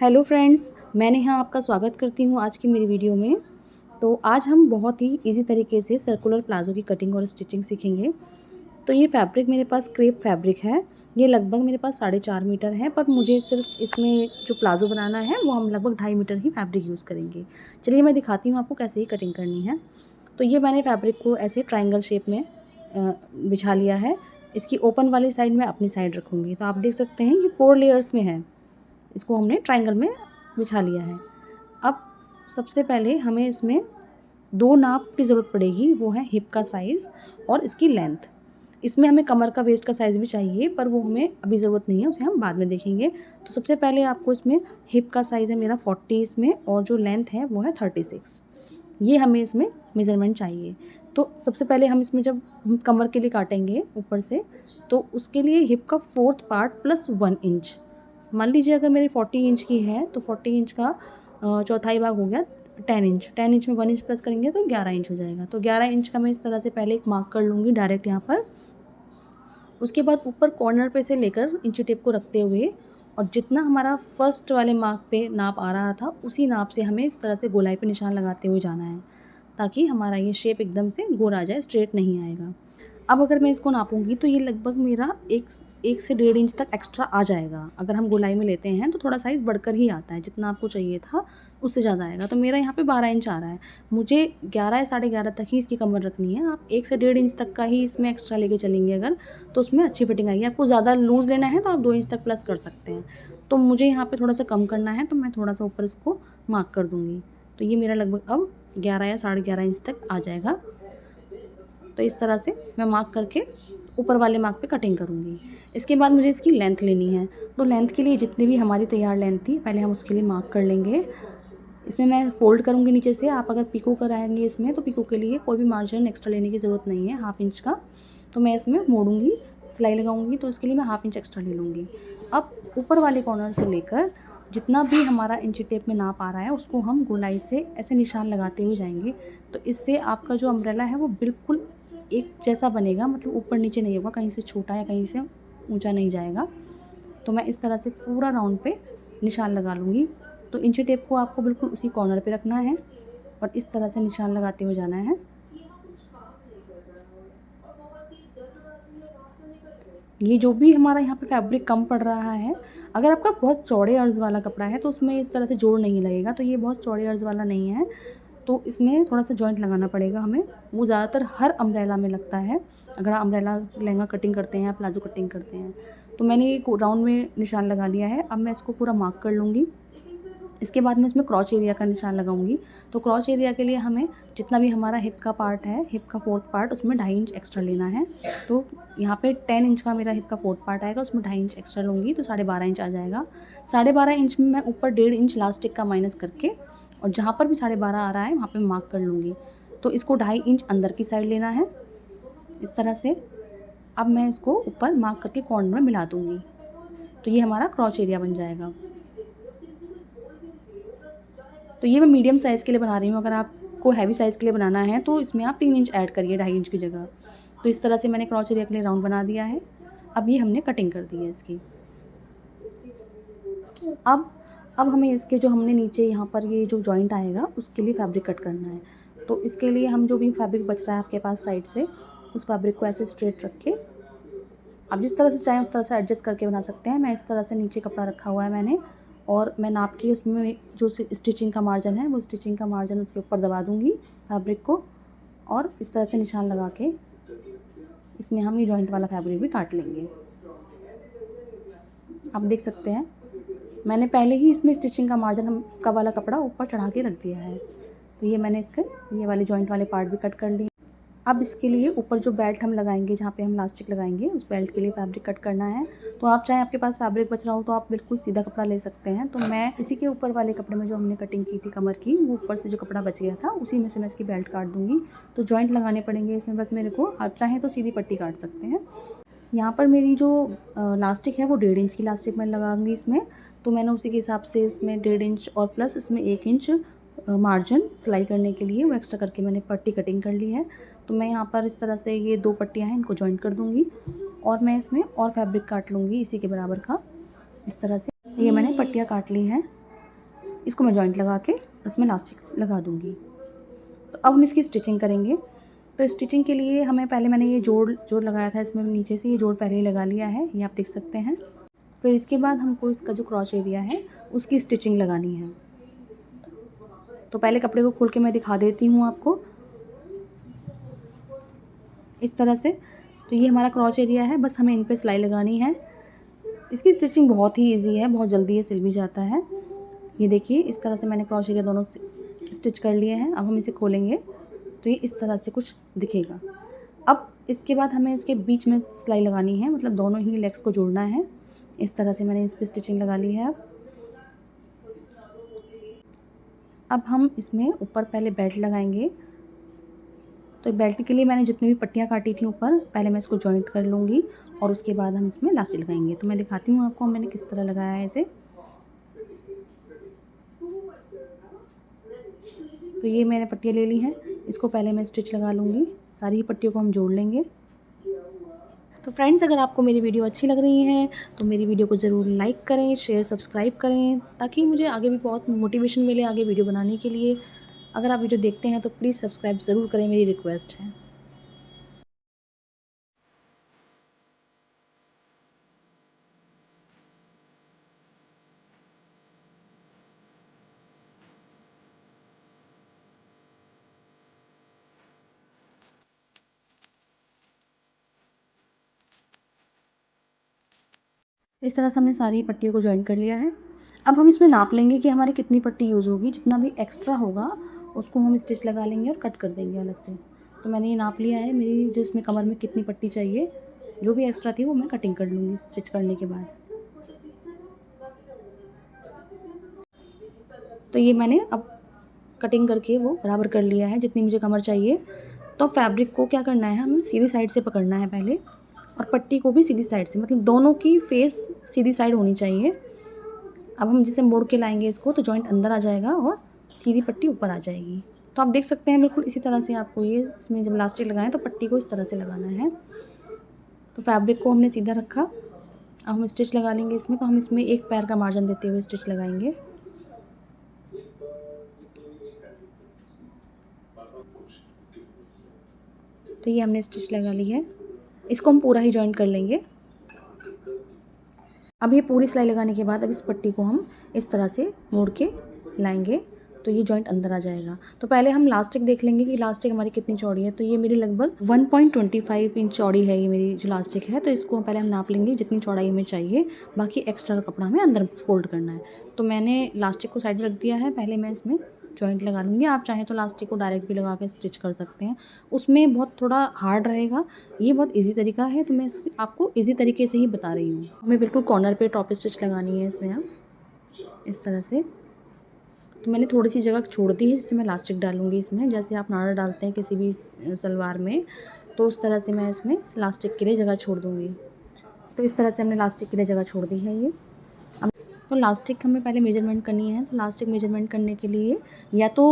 Hello friends, मैं नेहा आपका स्वागत करती हूँ आज की मेरी वीडियो में। तो आज हम बहुत ही इजी तरीके से सर्कुलर प्लाज़ो की कटिंग और स्टिचिंग सीखेंगे। तो ये फैब्रिक मेरे पास क्रेप फैब्रिक है। ये लगभग मेरे पास 4.5 मीटर है, पर मुझे सिर्फ इसमें जो प्लाज़ो बनाना है वो हम लगभग 2.5 मीटर ही फैब्रिक यूज़ करेंगे। चलिए मैं दिखाती हूँ आपको कैसे ही कटिंग करनी है। तो ये मैंने फैब्रिक को ऐसे ट्रायंगल शेप में बिछा लिया है। इसकी ओपन वाली साइड मैं अपनी साइड रखूँगी। तो आप देख सकते हैं ये 4 लेयर्स में है। इसको हमने ट्रायंगल में बिछा लिया है। अब सबसे पहले हमें इसमें 2 नाप की ज़रूरत पड़ेगी, वो है हिप का साइज़ और इसकी लेंथ। इसमें हमें कमर का वेस्ट का साइज़ भी चाहिए, पर वो हमें अभी ज़रूरत नहीं है, उसे हम बाद में देखेंगे। तो सबसे पहले आपको इसमें हिप का साइज़ है मेरा 40 इसमें, और जो लेंथ है वो है 36। ये हमें इसमें मेज़रमेंट चाहिए। तो सबसे पहले हम इसमें जब हम कमर के लिए काटेंगे ऊपर से, तो उसके लिए हिप का 4th पार्ट प्लस 1 इंच। मान लीजिए अगर मेरी 40 इंच की है तो 40 इंच का चौथाई भाग हो गया 10 इंच। 10 इंच में 1 इंच प्लस करेंगे तो 11 इंच हो जाएगा। तो 11 इंच का मैं इस तरह से पहले एक मार्क कर लूँगी डायरेक्ट यहाँ पर। उसके बाद ऊपर कॉर्नर पे से लेकर इंची टेप को रखते हुए, और जितना हमारा फर्स्ट वाले मार्क पे नाप आ रहा था उसी नाप से हमें इस तरह से गोलाई पे निशान लगाते हुए जाना है, ताकि हमारा ये शेप एकदम से गोल आ जाए, स्ट्रेट नहीं आएगा। अब अगर मैं इसको नापूंगी तो ये लगभग मेरा 1 से 1.5 इंच तक एक्स्ट्रा आ जाएगा। अगर हम गोलाई में लेते हैं तो थोड़ा साइज़ बढ़कर ही आता है, जितना आपको चाहिए था उससे ज़्यादा आएगा। तो मेरा यहाँ पे 12 इंच आ रहा है। मुझे 11 या 11.5 तक ही इसकी कमर रखनी है। आप 1 से 1.5 इंच तक का ही इसमें एक्स्ट्रा लेके चलेंगे अगर, तो उसमें अच्छी फिटिंग आएगी। आपको ज़्यादा लूज़ लेना है तो आप 2 इंच तक प्लस कर सकते हैं। तो मुझे यहाँ पे थोड़ा सा कम करना है, तो मैं थोड़ा सा ऊपर इसको मार्क कर दूँगी। तो ये मेरा लगभग अब 11 या 11.5 इंच तक आ जाएगा। तो इस तरह से मैं मार्क करके ऊपर वाले मार्क पे कटिंग करूँगी। इसके बाद मुझे इसकी लेंथ लेनी है। तो लेंथ के लिए जितनी भी हमारी तैयार लेंथ थी, पहले हम उसके लिए मार्क कर लेंगे। इसमें मैं फ़ोल्ड करूँगी नीचे से। आप अगर पिको कराएँगे इसमें, तो पिको के लिए कोई भी मार्जिन एक्स्ट्रा लेने की ज़रूरत नहीं है, ½ इंच का। तो मैं इसमें मोड़ूँगी, सिलाई लगाऊँगी, तो उसके लिए मैं ½ इंच एक्स्ट्रा ले लूँगी। अब ऊपर वाले कॉर्नर से लेकर जितना भी हमारा इंची टेप में नाप आ रहा है, उसको हम गोलाई से ऐसे निशान लगाते हुए जाएँगे। तो इससे आपका जो अम्ब्रेला है वो बिल्कुल एक जैसा बनेगा, मतलब ऊपर नीचे नहीं होगा, कहीं से छोटा या कहीं से ऊँचा नहीं जाएगा। तो मैं इस तरह से पूरा राउंड पे निशान लगा लूँगी। तो इंची टेप को आपको बिल्कुल उसी कॉर्नर पे रखना है और इस तरह से निशान लगाते हुए जाना है। ये जो भी हमारा यहाँ पे फैब्रिक कम पड़ रहा है, अगर आपका बहुत चौड़े अर्ज़ वाला कपड़ा है तो उसमें इस तरह से जोड़ नहीं लगेगा। तो ये बहुत चौड़े अर्ज़ वाला नहीं है, तो इसमें थोड़ा-सा जॉइंट लगाना पड़ेगा हमें। वो ज़्यादातर हर अम्ब्रेला में लगता है, अगर आप अम्ब्रेला लहंगा कटिंग करते हैं या प्लाज़ो कटिंग करते हैं। तो मैंने ये राउंड में निशान लगा लिया है। अब मैं इसको पूरा मार्क कर लूँगी। इसके बाद मैं इसमें क्रॉच एरिया का निशान लगाऊंगी। तो क्रॉच एरिया के लिए हमें जितना भी हमारा हिप का पार्ट है, हिप का 4th पार्ट, उसमें 2.5 इंच एक्स्ट्रा लेना है। तो यहाँ पे 10 इंच का मेरा हिप का 4th पार्ट आएगा, उसमें 2.5 इंच एक्स्ट्रा लूँगी, तो 12.5 इंच आ जाएगा। 12.5 इंच में मैं ऊपर 1.5 इंच लास्टिक का माइनस करके, और जहाँ पर भी 12.5 आ रहा है वहाँ पर मार्क कर लूँगी। तो इसको 2.5 इंच अंदर की साइड लेना है, इस तरह से। अब मैं इसको ऊपर मार्क करके कॉर्नर में मिला दूँगी। तो ये हमारा क्रॉच एरिया बन जाएगा। तो ये मैं मीडियम साइज़ के लिए बना रही हूँ। अगर आपको हैवी साइज़ के लिए बनाना है तो इसमें आप 3 इंच ऐड करिए 2.5 इंच की जगह। तो इस तरह से मैंने क्रॉच एरिया के लिए राउंड बना दिया है। अब ये हमने कटिंग कर दी है इसकी। अब अब हमें इसके जो हमने नीचे यहाँ पर ये जो जॉइंट आएगा उसके लिए फैब्रिक कट करना है। तो इसके लिए हम जो भी फैब्रिक बच रहा है आपके पास साइड से, उस फैब्रिक को ऐसे स्ट्रेट रख के, आप जिस तरह से चाहें उस तरह से एडजस्ट करके बना सकते हैं। मैं इस तरह से नीचे कपड़ा रखा हुआ है मैंने, और मैं नाप के उसमें जो स्टिचिंग का मार्जिन है वो स्टिचिंग का मार्जिन उसके ऊपर दबा दूँगी फैब्रिक को, और इस तरह से निशान लगा के इसमें हम ये जॉइंट वाला फैब्रिक भी काट लेंगे। आप देख सकते हैं मैंने पहले ही इसमें स्टिचिंग का मार्जिन का वाला कपड़ा ऊपर चढ़ा के रख दिया है। तो ये मैंने इसके ये वाले जॉइंट वाले पार्ट भी कट कर लिए। अब इसके लिए ऊपर जो बेल्ट हम लगाएंगे, जहाँ पे हम इलास्टिक लगाएंगे, उस बेल्ट के लिए फैब्रिक कट करना है। तो आप चाहे आपके पास फैब्रिक बच रहा हो तो आप बिल्कुल सीधा कपड़ा ले सकते हैं। तो मैं इसी के ऊपर वाले कपड़े में जो हमने कटिंग की थी कमर की, वो ऊपर से जो कपड़ा बच गया था उसी में से मैं इसकी बेल्ट काट दूँगी। तो जॉइंट लगाने पड़ेंगे इसमें बस मेरे को। आप चाहें तो सीधी पट्टी काट सकते हैं। यहाँ पर मेरी जो लास्टिक है वो 1.5 इंच की लास्टिक मैं लगाऊंगी इसमें। तो मैंने उसी के हिसाब से इसमें 1.5 इंच और प्लस इसमें 1 इंच मार्जिन सिलाई करने के लिए वो एक्स्ट्रा करके मैंने पट्टी कटिंग कर ली है। तो मैं यहाँ पर इस तरह से ये 2 पट्टियाँ हैं, इनको जॉइंट कर दूँगी, और मैं इसमें और फैब्रिक काट लूँगी इसी के बराबर का, इस तरह से। ये मैंने पट्टियाँ काट ली हैं। इसको मैं जॉइंट लगा के उसमें इलास्टिक लगा दूँगी। तो अब हम इसकी स्टिचिंग करेंगे। तो स्टिचिंग के लिए हमें पहले मैंने ये जोड़ लगाया था, इसमें नीचे से ये जोड़ पहले ही लगा लिया है, ये आप देख सकते हैं। फिर इसके बाद हमको इसका जो क्रॉच एरिया है उसकी स्टिचिंग लगानी है। तो पहले कपड़े को खोल के मैं दिखा देती हूँ आपको इस तरह से। तो ये हमारा क्रॉच एरिया है, बस हमें इन पे सिलाई लगानी है। इसकी स्टिचिंग बहुत ही ईजी है, बहुत जल्दी ये सिल भी जाता है। ये देखिए इस तरह से मैंने क्रॉच एरिया दोनों स्टिच कर लिए हैं। अब हम इसे खोलेंगे तो ये इस तरह से कुछ दिखेगा। अब इसके बाद हमें इसके बीच में सिलाई लगानी है, मतलब दोनों ही लेग्स को जोड़ना है। इस तरह से मैंने इस पर स्टिचिंग लगा ली है। अब हम इसमें ऊपर पहले बेल्ट लगाएंगे। तो बेल्ट के लिए मैंने जितनी भी पट्टियाँ काटी थी ऊपर, पहले मैं इसको जॉइंट कर लूँगी और उसके बाद हम इसमें इलास्टिक लगाएंगे। तो मैं दिखाती हूँ आपको मैंने किस तरह लगाया है इसे। तो ये मैंने पट्टियाँ ले ली हैं, इसको पहले मैं स्टिच लगा लूँगी। सारी ही पट्टियों को हम जोड़ लेंगे। तो फ्रेंड्स, अगर आपको मेरी वीडियो अच्छी लग रही है तो मेरी वीडियो को ज़रूर लाइक करें, शेयर सब्सक्राइब करें, ताकि मुझे आगे भी बहुत मोटिवेशन मिले आगे वीडियो बनाने के लिए। अगर आप वीडियो देखते हैं तो प्लीज़ सब्सक्राइब ज़रूर करें, मेरी रिक्वेस्ट है। इस तरह से हमने सारी पट्टियों को जॉइन कर लिया है। अब हम इसमें नाप लेंगे कि हमारी कितनी पट्टी यूज़ होगी। जितना भी एक्स्ट्रा होगा उसको हम स्टिच लगा लेंगे और कट कर देंगे अलग से। तो मैंने ये नाप लिया है, मेरी जो इसमें कमर में कितनी पट्टी चाहिए, जो भी एक्स्ट्रा थी वो मैं कटिंग कर लूँगी स्टिच करने के बाद। तो ये मैंने अब कटिंग करके वो बराबर कर लिया है जितनी मुझे कमर चाहिए। तो फैब्रिक को क्या करना है, हमें सीधी साइड से पकड़ना है पहले, और पट्टी को भी सीधी साइड से, मतलब दोनों की फेस सीधी साइड होनी चाहिए। अब हम जिसे मोड़ के लाएंगे इसको तो जॉइंट अंदर आ जाएगा और सीधी पट्टी ऊपर आ जाएगी। तो आप देख सकते हैं बिल्कुल इसी तरह से आपको ये इसमें जब इलास्टिक लगाएं तो पट्टी को इस तरह से लगाना है। तो फैब्रिक को हमने सीधा रखा। अब हम स्टिच लगा लेंगे इसमें। तो हम इसमें एक पैर का मार्जिन देते हुए स्टिच लगाएंगे। तो ये हमने स्टिच लगा ली है, इसको हम पूरा ही जॉइंट कर लेंगे। अब ये पूरी सिलाई लगाने के बाद अब इस पट्टी को हम इस तरह से मोड़ के लाएंगे तो ये जॉइंट अंदर आ जाएगा। तो पहले हम इलास्टिक देख लेंगे कि इलास्टिक हमारी कितनी चौड़ी है। तो ये मेरी लगभग 1.25 इंच चौड़ी है ये मेरी जो इलास्टिक है। तो इसको पहले हम नाप लेंगे जितनी चौड़ाई हमें चाहिए, बाकी एक्स्ट्रा का कपड़ा हमें अंदर फोल्ड करना है। तो मैंने इलास्टिक को साइड में रख दिया है, पहले मैं इसमें जॉइंट लगा लूँगी। आप चाहें तो इलास्टिक को डायरेक्ट भी लगा के स्टिच कर सकते हैं, उसमें बहुत थोड़ा हार्ड रहेगा। ये बहुत इजी तरीका है, तो मैं आपको इजी तरीके से ही बता रही हूँ। हमें बिल्कुल कॉर्नर पे टॉप स्टिच लगानी है इसमें हम इस तरह से। तो मैंने थोड़ी सी जगह छोड़ दी है जिससे मैं इलास्टिक डालूँगी इसमें। जैसे आप नाड़ा डालते हैं किसी भी सलवार में, तो उस तरह से मैं इसमें इलास्टिक के लिए जगह छोड़ दूँगी। तो इस तरह से हमने इलास्टिक के लिए जगह छोड़ दी है ये। तो इलास्टिक हमें पहले मेजरमेंट करनी है। तो इलास्टिक मेजरमेंट करने के लिए या तो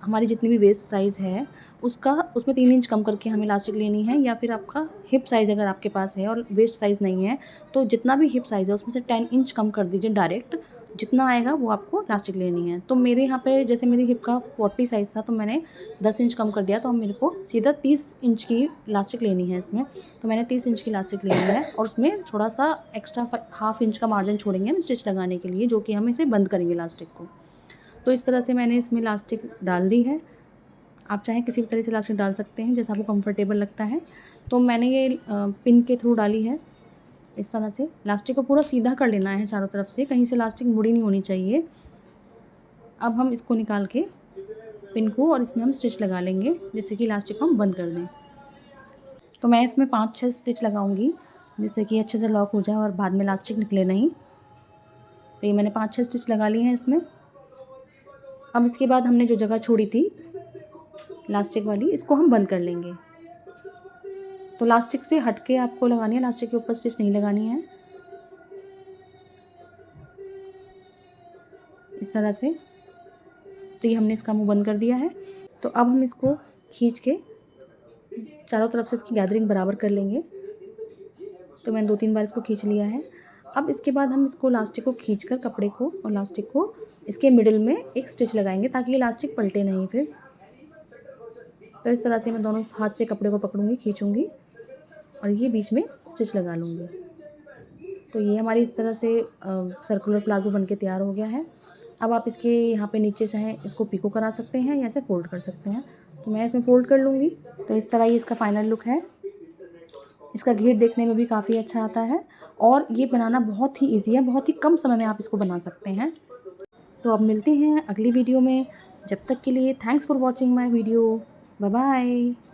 हमारी जितनी भी वेस्ट साइज़ है उसमें 3 इंच कम करके हमें इलास्टिक लेनी है, या फिर आपका हिप साइज़ अगर आपके पास है और वेस्ट साइज़ नहीं है तो जितना भी हिप साइज़ है उसमें से 10 इंच कम कर दीजिए डायरेक्ट। जितना आएगा वो आपको इलास्टिक लेनी है। तो मेरे यहाँ पे जैसे मेरी हिप का 40 साइज़ था तो मैंने 10 इंच कम कर दिया, तो अब मेरे को सीधा 30 इंच की इलास्टिक लेनी है इसमें। तो मैंने 30 इंच की इलास्टिक लेनी है और उसमें थोड़ा सा एक्स्ट्रा हाफ इंच का मार्जिन छोड़ेंगे हम स्टिच लगाने के लिए, जो कि हम इसे बंद करेंगे इलास्टिक को। तो इस तरह से मैंने इसमें इलास्टिक डाल दी है। आप चाहें किसी भी तरह से इलास्टिक डाल सकते हैं जैसा आपको कंफर्टेबल लगता है। तो मैंने ये पिन के थ्रू डाली है इस तरह से। इलास्टिक को पूरा सीधा कर लेना है चारों तरफ से, कहीं से इलास्टिक मुड़ी नहीं होनी चाहिए। अब हम इसको निकाल के पिन को और इसमें हम स्टिच लगा लेंगे जिससे कि इलास्टिक को हम बंद कर दें। तो मैं इसमें 5-6 स्टिच लगाऊंगी जिससे कि अच्छे से लॉक हो जाए और बाद में इलास्टिक निकले नहीं। तो ये मैंने 5-6 स्टिच लगा लिए हैं इसमें। अब इसके बाद हमने जो जगह छोड़ी थी इलास्टिक वाली, इसको हम बंद कर लेंगे। तो इलास्टिक से हट के आपको लगानी है, इलास्टिक के ऊपर स्टिच नहीं लगानी है इस तरह से। तो ये हमने इसका मुंह बंद कर दिया है। तो अब हम इसको खींच के चारों तरफ से इसकी गैदरिंग बराबर कर लेंगे। तो मैंने 2-3 बार इसको खींच लिया है। अब इसके बाद हम इसको इलास्टिक को खींचकर कपड़े को और इलास्टिक को इसके मिडिल में एक स्टिच लगाएंगे ताकि ये इलास्टिक पलटे नहीं फिर। तो इस तरह से मैं दोनों हाथ से कपड़े को पकड़ूंगी, खींचूंगी और ये बीच में स्टिच लगा लूँगी। तो ये हमारी इस तरह से सर्कुलर प्लाज़ो बनके तैयार हो गया है। अब आप इसके यहाँ पे नीचे चाहें इसको पिको करा सकते हैं या ऐसे फ़ोल्ड कर सकते हैं। तो मैं इसमें फ़ोल्ड कर लूँगी। तो इस तरह ये इसका फ़ाइनल लुक है। इसका घेर देखने में भी काफ़ी अच्छा आता है और ये बनाना बहुत ही ईज़ी है, बहुत ही कम समय में आप इसको बना सकते हैं। तो अब मिलते हैं अगली वीडियो में। जब तक के लिए thanks for watching my video. Bye bye.